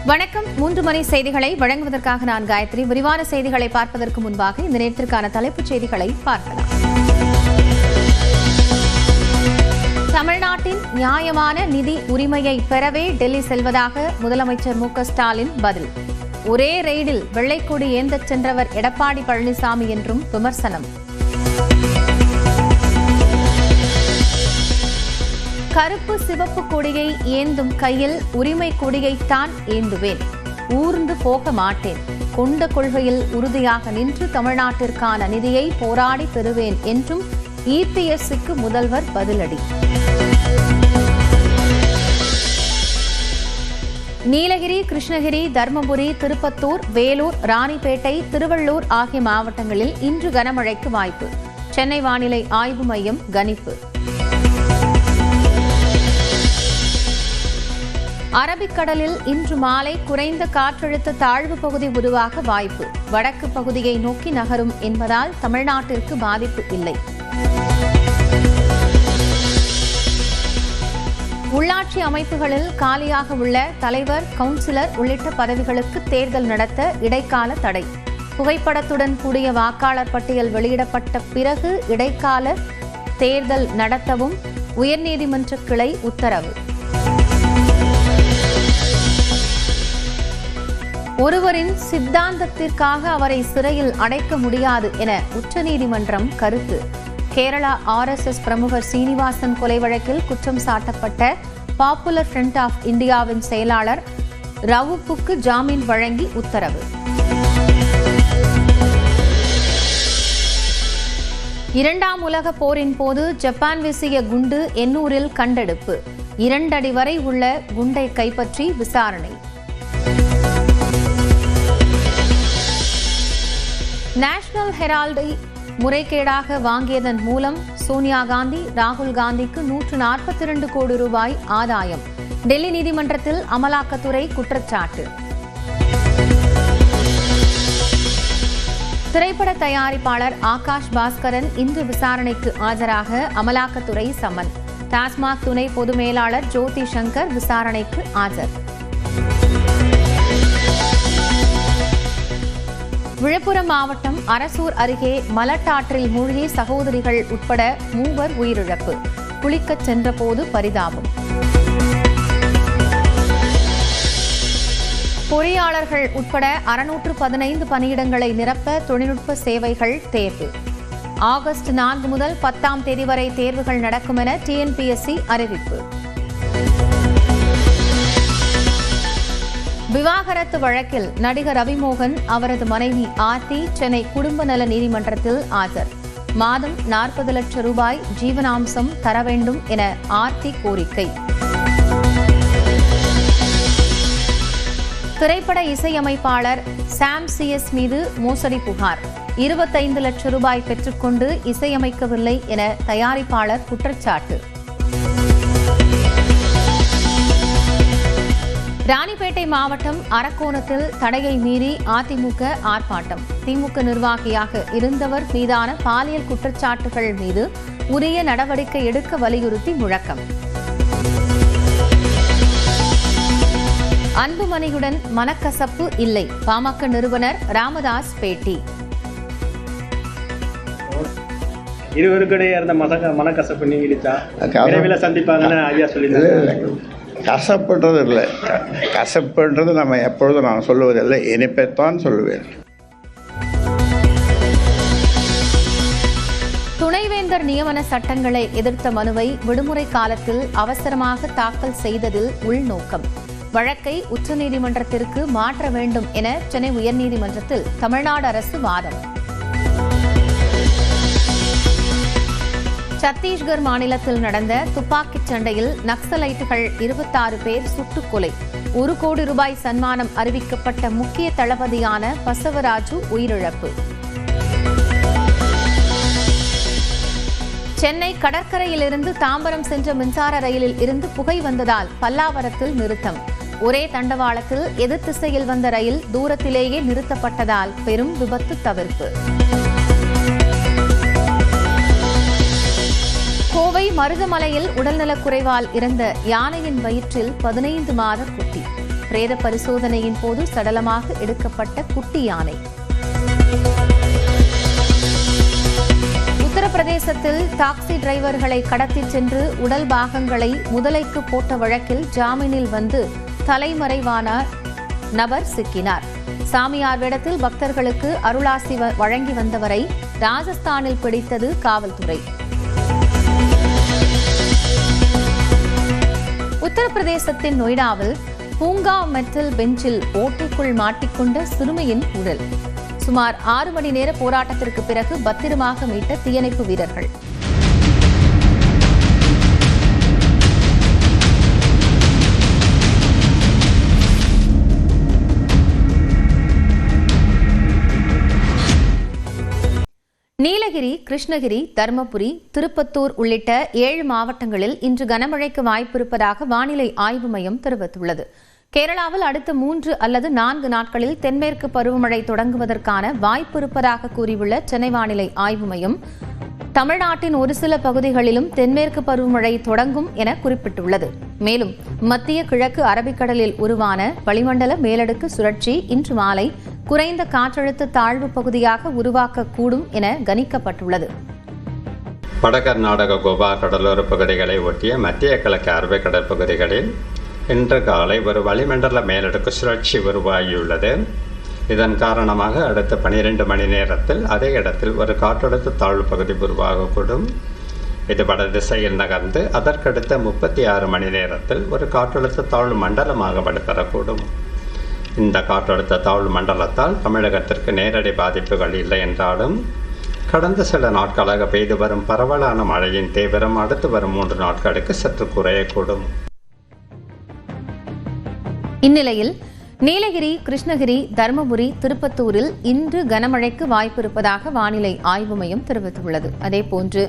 வணக்கம். 3 மணி செய்திகளை வழங்குவதற்காக நான் காயத்ரி. விரிவான செய்திகளை பார்ப்பதற்கு முன்பாக இந்த நேரத்திற்கான தலைப்புச் செய்திகளை பார்க்கலாம். தமிழ்நாட்டின் நியாயமான நிதி உரிமையை பெறவே டெல்லி செல்வதாக முதலமைச்சர் மு.க. ஸ்டாலின் பதில். ஒரே ரெய்டில் வெள்ளைக்கொடி ஏந்தச் சென்றவர் எடப்பாடி பழனிசாமி என்றும் விமர்சனம். கருப்பு சிவப்பு கொடியை ஏந்தும் கையில் உரிமை கொடியைத்தான் ஏந்துவேன், ஊர்ந்து போக மாட்டேன், கொண்ட கொள்கையில் உறுதியாக நின்று தமிழ்நாட்டிற்கான நிதியை போராடி பெறுவேன் என்றும் இபிஎஸ்க்கு முதல்வர் பதிலடி. நீலகிரி, கிருஷ்ணகிரி, தர்மபுரி, திருப்பத்தூர், வேலூர், ராணிப்பேட்டை, திருவள்ளூர் ஆகிய மாவட்டங்களில் இன்று கனமழைக்கு வாய்ப்பு. சென்னை வானிலை ஆய்வு மையம் கணிப்பு. அரபிக்கடலில் இன்று மாலை குறைந்த காற்றழுத்த தாழ்வு பகுதி உருவாக வாய்ப்பு. வடக்கு பகுதியை நோக்கி நகரும் என்பதால் தமிழ்நாட்டிற்கு பாதிப்பு இல்லை. உள்ளாட்சி அமைப்புகளில் காலியாக உள்ள தலைவர், கவுன்சிலர் உள்ளிட்ட பதவிகளுக்கு தேர்தல் நடத்த இடைக்கால தடை. புகைப்படத்துடன் கூடிய வாக்காளர் பட்டியல் வெளியிடப்பட்ட பிறகு இடைக்கால தேர்தல் நடத்தவும் உயர்நீதிமன்ற கிளை உத்தரவு. ஒருவரின் சித்தாந்தத்திற்காக அவரை சிறையில் அடைக்க முடியாது என உச்சநீதிமன்றம் கருத்து. கேரளா RSS பிரமுகர் சீனிவாசன் கொலை வழக்கில் குற்றம் சாட்டப்பட்ட பாப்புலர் ஃப்ரண்ட் ஆஃப் இந்தியாவின் செயலாளர் ரவுப்புக்கு ஜாமீன் வழங்கி உத்தரவு. இரண்டாம் உலக போரின் போது ஜப்பான் வீசிய குண்டு எண்ணூரில் கண்டெடுப்பு. 2 அடி வரை உள்ள குண்டை கைப்பற்றி விசாரணை. நேஷனல் ஹெரால்டை முறைகேடாக வாங்கியதன் மூலம் சோனியா காந்தி, ராகுல் காந்திக்கு 142 கோடி ரூபாய் ஆதாயம். டெல்லி நீதிமன்றத்தில் அமலாக்கத்துறை குற்றச்சாட்டு. திரைப்பட தயாரிப்பாளர் ஆகாஷ் பாஸ்கரன் இன்று விசாரணைக்கு ஆஜராக அமலாக்கத்துறை சம்மன். டாஸ்மாக் துணை பொது மேலாளர் ஜோதி சங்கர் விசாரணைக்கு ஆஜர். விழுப்புரம் மாவட்டம் அரசூர் அருகே மலட்டாற்றில் மூழ்கி சகோதரிகள் உட்பட 3 உயிரிழப்பு. குளிக்கச் சென்றபோது பரிதாபம். பொறியாளர்கள் உட்பட 615 பணியிடங்களை நிரப்ப தொழில்நுட்ப சேவைகள் தேர்வு. ஆகஸ்ட் 4 முதல் 10ஆம் தேதி வரை தேர்வுகள் நடக்கும் என TNPSC அறிவிப்பு. விவாகரத்து வழக்கில் நடிகர் ரவிமோகன், அவரது மனைவி ஆர்த்தி சென்னை குடும்ப நல நீதிமன்றத்தில் ஆஜர். மாதம் 40 லட்சம் ரூபாய் ஜீவனாம்சம் தர வேண்டும் என ஆர்த்தி கோரிக்கை. திரைப்பட இசையமைப்பாளர் சாம் CS மீது மோசடி புகார். 25 லட்சம் ரூபாய் பெற்றுக்கொண்டு இசையமைக்கவில்லை என தயாரிப்பாளர் குற்றச்சாட்டு. ராணிப்பேட்டை மாவட்டம் அரக்கோணத்தில் தடையை மீறி அதிமுக ஆர்ப்பாட்டம். திமுக நிர்வாகியாக இருந்தவர் மீதான பாலியல் குற்றச்சாட்டுகள் மீது உரிய நடவடிக்கை எடுக்க வலியுறுத்தி முழக்கம். அன்புமணியுடன் மனக்கசப்பு இல்லை, பாமக நிறுவனர் ராமதாஸ் பேட்டி. இருவருக்கிடையே இருந்த மனக்கசப்பு நீங்கிடுச்சா? விரைவில் சந்திப்பாங்கன்னு ஐயா சொல்லியிருந்தாங்க. கசப்புன்றது இல்லை, கசப்புன்றது நம்ம எப்பொழுதும் நான் சொல்லுவதில்லை, இனிப்பைத்தான் சொல்லுவேன். துணைவேந்தர் நியமன சட்டங்களை எதிர்த்த மனுவை விடுமுறை காலத்தில் அவசரமாக தாக்கல் செய்ததில் உள்நோக்கம். வழக்கை உச்சநீதிமன்றத்திற்கு மாற்ற வேண்டும் என சென்னை உயர்நீதிமன்றத்தில் தமிழ்நாடு அரசு வாதம். சத்தீஸ்கர் மாநிலத்தில் நடந்த துப்பாக்கிச் சண்டையில் நக்சலைட்டுகள் 26 பேர் சுட்டுக் கொலை. 1 கோடி ரூபாய் சன்மானம் அறிவிக்கப்பட்ட முக்கிய தளபதியான பசவராஜு உயிரிழப்பு. சென்னை கடற்கரையிலிருந்து தாம்பரம் சென்ற மின்சார ரயிலில் இருந்து புகை வந்ததால் பல்லாவரத்தில் நிறுத்தம். ஒரே தண்டவாளத்தில் எதிர் திசையில் வந்த ரயில் தூரத்திலேயே நிறுத்தப்பட்டதால் பெரும் விபத்து தவிர்ப்பு. கோவை மருதமலையில் உடல்நலக்குறைவால் இறந்த யானையின் வயிற்றில் 15 மாத குட்டி. பிரேத பரிசோதனையின் போது சடலமாக எடுக்கப்பட்ட குட்டி யானை. உத்தரப்பிரதேசத்தில் டாக்ஸி டிரைவர்களை கடத்திச் சென்று உடல் பாகங்களை முதலைக்கு போட்ட வழக்கில் ஜாமீனில் வந்து தலைமறைவான நபர் சிக்கினார். சாமியார் வேடத்தில் பக்தர்களுக்கு அருளாசி வழங்கி வந்தவரை ராஜஸ்தானில் பிடித்தது காவல்துறை. உத்தரப்பிரதேசத்தின் நொய்டாவில் பூங்கா மெட்டல் பெஞ்சில் ஓட்டைக்குள் மாட்டிக்கொண்ட சிறுமியின் உடல். சுமார் 6 மணி நேர போராட்டத்திற்கு பிறகு பத்திரமாக மீட்ட தீயணைப்பு வீரர்கள். நீலகிரி, கிருஷ்ணகிரி, தருமபுரி, திருப்பத்தூர் உள்ளிட்ட 7 மாவட்டங்களில் இன்று கனமழைக்கு வாய்ப்பிருப்பதாக வானிலை ஆய்வு மையம் தெரிவித்துள்ளது. கேரளாவில் அடுத்த 3 அல்லது 4 நாட்களில் தென்மேற்கு பருவமழை தொடங்குவதற்கான வாய்ப்பு இருப்பதாக கூறியுள்ள சென்னை வானிலை ஆய்வு மையம், தமிழ்நாட்டின் ஒரு சில பகுதிகளிலும் தென்மேற்கு பருவமழை தொடங்கும் என குறிப்பிட்டுள்ளது. மேலும் மத்திய கிழக்கு அரபிக்கடலில் உருவான வளிமண்டல மேலடுக்கு சுழற்சி இன்று மாலை குறைந்த காற்றழுத்த தாழ்வு பகுதியாக உருவாக்கக்கூடும் என கணிக்கப்பட்டுள்ளது. வடகர்நாடக கோவா கடலோர பகுதிகளை ஒட்டிய மத்திய கிழக்கு அரபிக்கடல் பகுதிகளில் இன்று காலை ஒரு வளிமண்டல மேலடுக்கு சுழற்சி உருவாகியுள்ளது. இதன் காரணமாக அடுத்த 12 மணி நேரத்தில் அதே இடத்தில் ஒரு காற்றழுத்த தாழ்வு பகுதி உருவாகக்கூடும். இது வட திசையில் நகர்ந்து அதற்கடுத்த 36 மணி நேரத்தில் ஒரு காற்றழுத்த தாழ்வு மண்டலமாக வலுப்பெறக்கூடும். இந்த காற்றழுத்த தாழ்வு மண்டலத்தால் தமிழகத்திற்கு நேரடி பாதிப்புகள் இல்லை என்றாலும் கடந்த சில நாட்களாக பெய்து வரும் பரவலான மழையின் தீவிரம் அடுத்து வரும் 3 நாட்களுக்கு சற்று குறையக்கூடும். இந்நிலையில் நீலகிரி, கிருஷ்ணகிரி, தருமபுரி, திருப்பத்தூரில் இன்று கனமழைக்கு வாய்ப்பு இருப்பதாக வானிலை ஆய்வு மையம் தெரிவித்துள்ளது. அதேபோன்று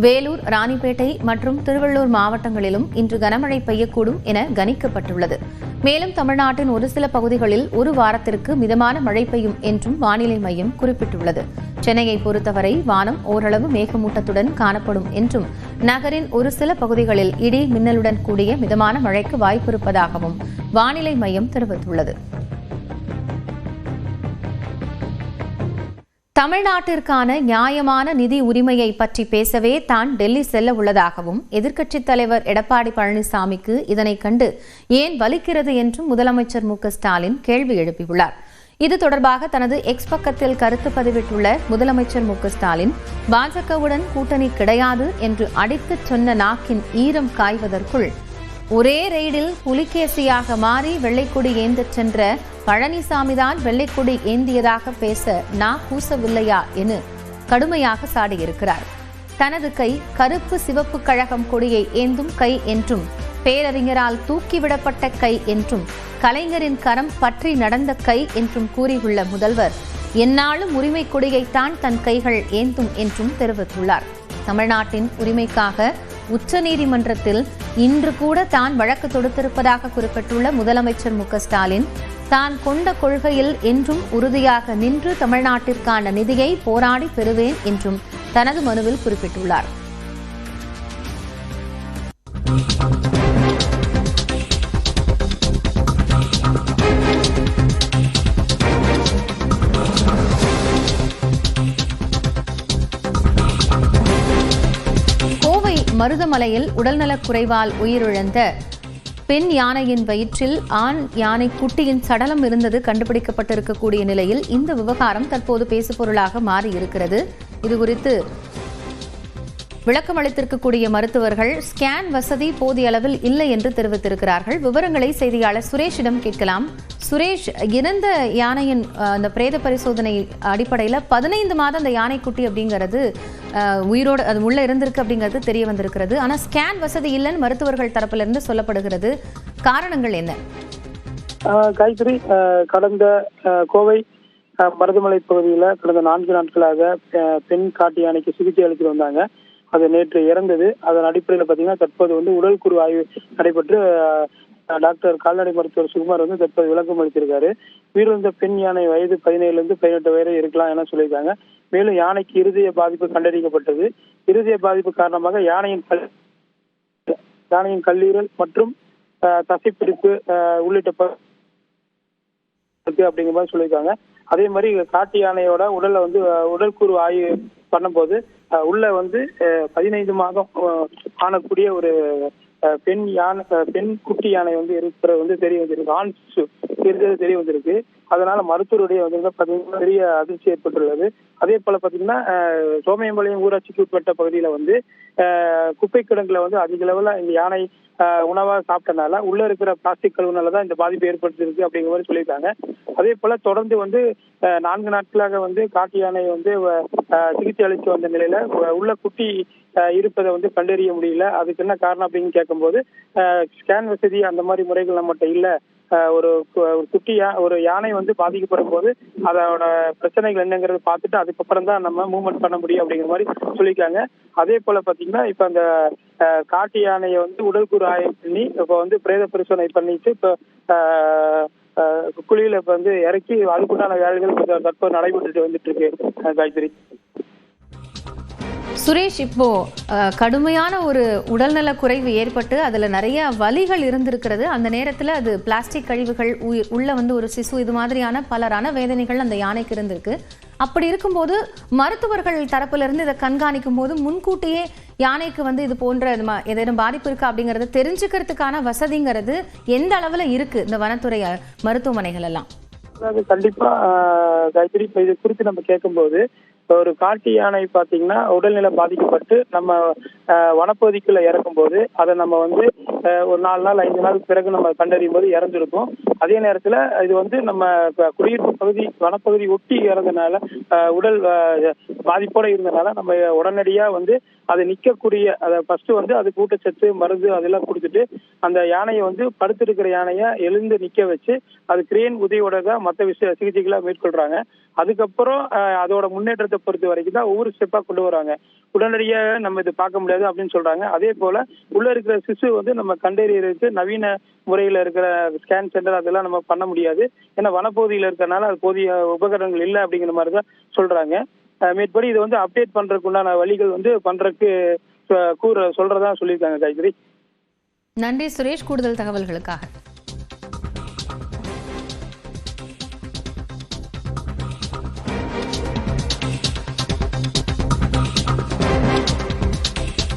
வேலூர், ராணிப்பேட்டை மற்றும் திருவள்ளூர் மாவட்டங்களிலும் இன்று கனமழை பெய்யக்கூடும் என கணிக்கப்பட்டுள்ளது. மேலும் தமிழ்நாட்டின் ஒரு சில பகுதிகளில் ஒரு வாரத்திற்கு மிதமான மழை பெய்யும் என்றும் வானிலை மையம் குறிப்பிட்டுள்ளது. சென்னையை பொறுத்தவரை வானம் ஓரளவு மேகமூட்டத்துடன் காணப்படும் என்றும் நகரின் ஒரு சில பகுதிகளில் இடி மின்னலுடன் கூடிய மிதமான மழைக்கு வாய்ப்பிருப்பதாகவும் வானிலை மையம் தெரிவித்துள்ளது. தமிழ்நாட்டிற்கான நியாயமான நிதி உரிமையை பற்றி பேசவே தான் டெல்லி செல்ல உள்ளதாகவும் எதிர்க்கட்சித் தலைவர் எடப்பாடி பழனிசாமிக்கு இதனை கண்டு ஏன் வலிக்கிறது என்றும் முதலமைச்சர் மு.க.ஸ்டாலின் கேள்வி எழுப்பியுள்ளார். இது தொடர்பாக தனது எக்ஸ் பக்கத்தில் கருத்து பதிவிட்டுள்ள முதலமைச்சர் மு.க.ஸ்டாலின், பாஜகவுடன் கூட்டணி கிடையாது என்று அடித்துச் சொன்ன நாக்கின் ஈரம் காய்வதற்குள் ஒரே ரெய்டில் புலிகேசியாக மாறி வெள்ளைக்கொடி ஏந்தச் சென்ற பழனிசாமிதான் வெள்ளைக்கொடி ஏந்தியதாக பேச கூசவில்லையா என கடுமையாக சாடியிருக்கிறார். தனது கை கருப்பு சிவப்பு கழகம் கொடியை ஏந்தும் கை என்றும், பேரறிஞரால் தூக்கிவிடப்பட்ட கை என்றும், கலைஞரின் கரம் பற்றி நடந்த கை என்றும் கூறியுள்ள முதல்வர், எந்நாளும் உரிமை கொடியைத்தான் தன் கைகள் ஏந்தும் என்றும் தெரிவித்துள்ளார். தமிழ்நாட்டின் உரிமைக்காக உச்சநீதிமன்றத்தில் இன்று கூட தான் வழக்கு தொடுத்திருப்பதாக குறிப்பிட்டுள்ள முதலமைச்சர் மு.க.ஸ்டாலின், தான் கொண்ட கொள்கையில் என்றும் உறுதியாக நின்று தமிழ்நாட்டிற்கான நிதியை போராடி பெறுவேன் என்றும் தனது மனுவில் குறிப்பிட்டுள்ளார். மருதமலையில் உடல்நலக் குறைவால் உயிரிழந்த பெண் யானையின் வயிற்றில் ஆண் யானை குட்டியின் சடலம் இருந்தது கண்டுபிடிக்கப்பட்டிருக்கக்கூடிய நிலையில் இந்த விவகாரம் தற்போது பேசுபொருளாக மாறியிருக்கிறது. இதுகுறித்து விளக்கம் அளித்திருக்கக்கூடிய மருத்துவர்கள், ஸ்கேன் வசதி போதிய அளவில் இல்லை என்று தெரிவித்திருக்கிறார்கள். விவரங்களை செய்தியாளர் சுரேஷிடம் கேட்கலாம். சுரேஷ், இறந்த யானையின் அந்த பிரேத பரிசோதனை அடிப்படையில் 15 மாதம் அந்த யானைக்குட்டி அப்படிங்கிறது உயிரோடு அது உள்ள இருந்திருக்கு அப்படிங்கிறது தெரிய வந்திருக்கிறது. ஆனால் ஸ்கேன் வசதி இல்லைன்னு மருத்துவர்கள் தரப்பிலிருந்து சொல்லப்படுகிறது. காரணங்கள் என்ன? காயத்ரி, கடந்த கோவை மருதமலை பகுதியில் கடந்த 4 நாட்களாக பெண் காட்டு யானைக்கு சிகிச்சை அளித்து வந்தாங்க. அது நேற்று இறந்தது. அதன் அடிப்படையில் பார்த்தீங்கன்னா தற்போது உடல்குறு ஆய்வு நடைபெற்று டாக்டர் கால்நடை மருத்துவர் சுகுமார் தற்போது விளக்கம் அளித்திருக்காரு. உயிரிழந்த பெண் யானை வயது 17 - 18 வரை இருக்கலாம் என சொல்லியிருக்காங்க. மேலும் யானைக்கு இருதய பாதிப்பு கண்டறியப்பட்டது. இருதய பாதிப்பு காரணமாக யானையின் கல்லீரல் மற்றும் தசைப்பிடிப்பு உள்ளிட்ட இருக்கு அப்படிங்கிற மாதிரி சொல்லியிருக்காங்க. அதே மாதிரி காட்டு யானையோட உடல்ல வந்து உடல்கூறு ஆய்வு பண்ணும்போது உள்ள வந்து 15 மாதம் காணக்கூடிய ஒரு பெண் குட்டி யானை வந்து இருக்கிறது வந்து தெரிய வந்திருக்கு. ஆண் இருக்கிறது தெரிய வந்திருக்கு. அதனால மருத்துவருடைய வந்து பாத்தீங்கன்னா பெரிய அதிர்ச்சி ஏற்பட்டுள்ளது. அதே போல பாத்தீங்கன்னா சோமயம்பாளையம் ஊராட்சிக்கு உட்பட்ட பகுதியில வந்து குப்பை கிடங்குல வந்து அதிக அளவுல இந்த யானை உணவா சாப்பிட்டனால உள்ள இருக்கிற பிளாஸ்டிக் கழிவுனாலதான் இந்த பாதிப்பு ஏற்படுத்திருக்கு அப்படிங்கிற மாதிரி சொல்லியிருக்காங்க. அதே போல தொடர்ந்து வந்து 4 நாட்களாக வந்து காட்டு யானை வந்து சிகிச்சை அளித்து வந்த நிலையில உள்ள குட்டி இருப்பதை வந்து கண்டறிய முடியல. அதுக்கு என்ன காரணம் அப்படின்னு கேட்கும்போது ஸ்கேன் வசதி அந்த மாதிரி முறைகள் நம்மகிட்ட இல்ல. ஒரு ஒரு யானை வந்து பாதிக்கப்படும் போது அதோட பிரச்சனைகள் என்னங்கிறத பார்த்துட்டு அதுக்கப்புறம் தான் நம்ம மூவ்மெண்ட் பண்ண முடியும் அப்படிங்கிற மாதிரி சொல்லியிருக்காங்க. அதே போல பாத்தீங்கன்னா இப்ப அந்த காட்டு யானையை வந்து உடல்கூறு ஆய்வு பண்ணி இப்ப வந்து பிரேத பரிசோதனை பண்ணிட்டு இப்ப குழியில இப்ப வந்து இறக்கி அதுக்குண்டான வேலைகள் தற்போது நடைபெற்று வந்துட்டு இருக்கு. காயத்ரி. சுரேஷ், இப்போ கடுமையான ஒரு உடல்நல குறைவு ஏற்பட்டு அதுல நிறைய வலிகள் இருந்திருக்கிறது. அந்த நேரத்துல அது பிளாஸ்டிக் கழிவுகள் உள்ள வந்து ஒரு சிசு இது மாதிரியான பலரான வேதனைகள் அந்த யானைக்கு இருந்திருக்கு. அப்படி இருக்கும்போது மருத்துவர்கள் தரப்புல இருந்து இதை கண்காணிக்கும் போது முன்கூட்டியே யானைக்கு வந்து இது போன்ற ஏதேனும் பாதிப்பு இருக்கா அப்படிங்கறத தெரிஞ்சுக்கிறதுக்கான வசதிங்கிறது எந்த அளவுல இருக்கு இந்த வனத்துறை மருத்துவமனைகள் எல்லாம்? கண்டிப்பா காயத்ரி, இப்ப இது குறித்து நம்ம கேட்கும்போது ஒரு காட்டு யானை பாத்தீங்கன்னா உடல்நிலை பாதிக்கப்பட்டு நம்ம வனப்பகுதிக்குள்ள இறக்கும் போது அதை நம்ம வந்து ஒரு 4 நாள் 5 நாள் பிறகு நம்ம கண்டறியும் போது இறந்துருக்கும். அதே நேரத்துல இது வந்து நம்ம குடியிருப்பு பகுதி வனப்பகுதி ஒட்டி இறந்தனால உடல் பாதிப்போட இருந்தனால நம்ம உடனடியா வந்து அது நிக்கக்கூடிய அதை ஃபர்ஸ்ட் வந்து அது ஊட்டச்சத்து மருந்து அதெல்லாம் கொடுத்துட்டு அந்த யானையை வந்து படுத்திருக்கிற யானையை எழுந்து நிக்க வச்சு அது கிரேன் உதவியோட தான் மற்ற சிகிச்சைகளை மேற்கொள்றாங்க. அதுக்கப்புறம் அதோட முன்னேற்றத்தை பொறுத்த வரைக்கும் தான் ஒவ்வொரு ஸ்டெப்பா கொண்டு வராங்க. உடனடியாக நம்ம இது பார்க்க முடியாது அப்படின்னு சொல்றாங்க. அதே போல உள்ள இருக்கிற சிசு வந்து நம்ம கண்டறியறதுக்கு நவீன முறையில இருக்கிற ஸ்கேன் சென்டர் அதெல்லாம் நம்ம பண்ண முடியாது. ஏன்னா வனப்பகுதியில இருக்கிறனால அது போதிய உபகரணங்கள் இல்லை அப்படிங்கிற மாதிரி தான் சொல்றாங்க. மேற்படி இது வந்து அப்டேட் பண்றதுக்கு உண்டான வழிகள் வந்து பண்றதுக்கு சொல்றதா சொல்லியிருக்காங்க. காயத்ரி. நன்றி சுரேஷ், கூடுதல் தகவல்களுக்காக.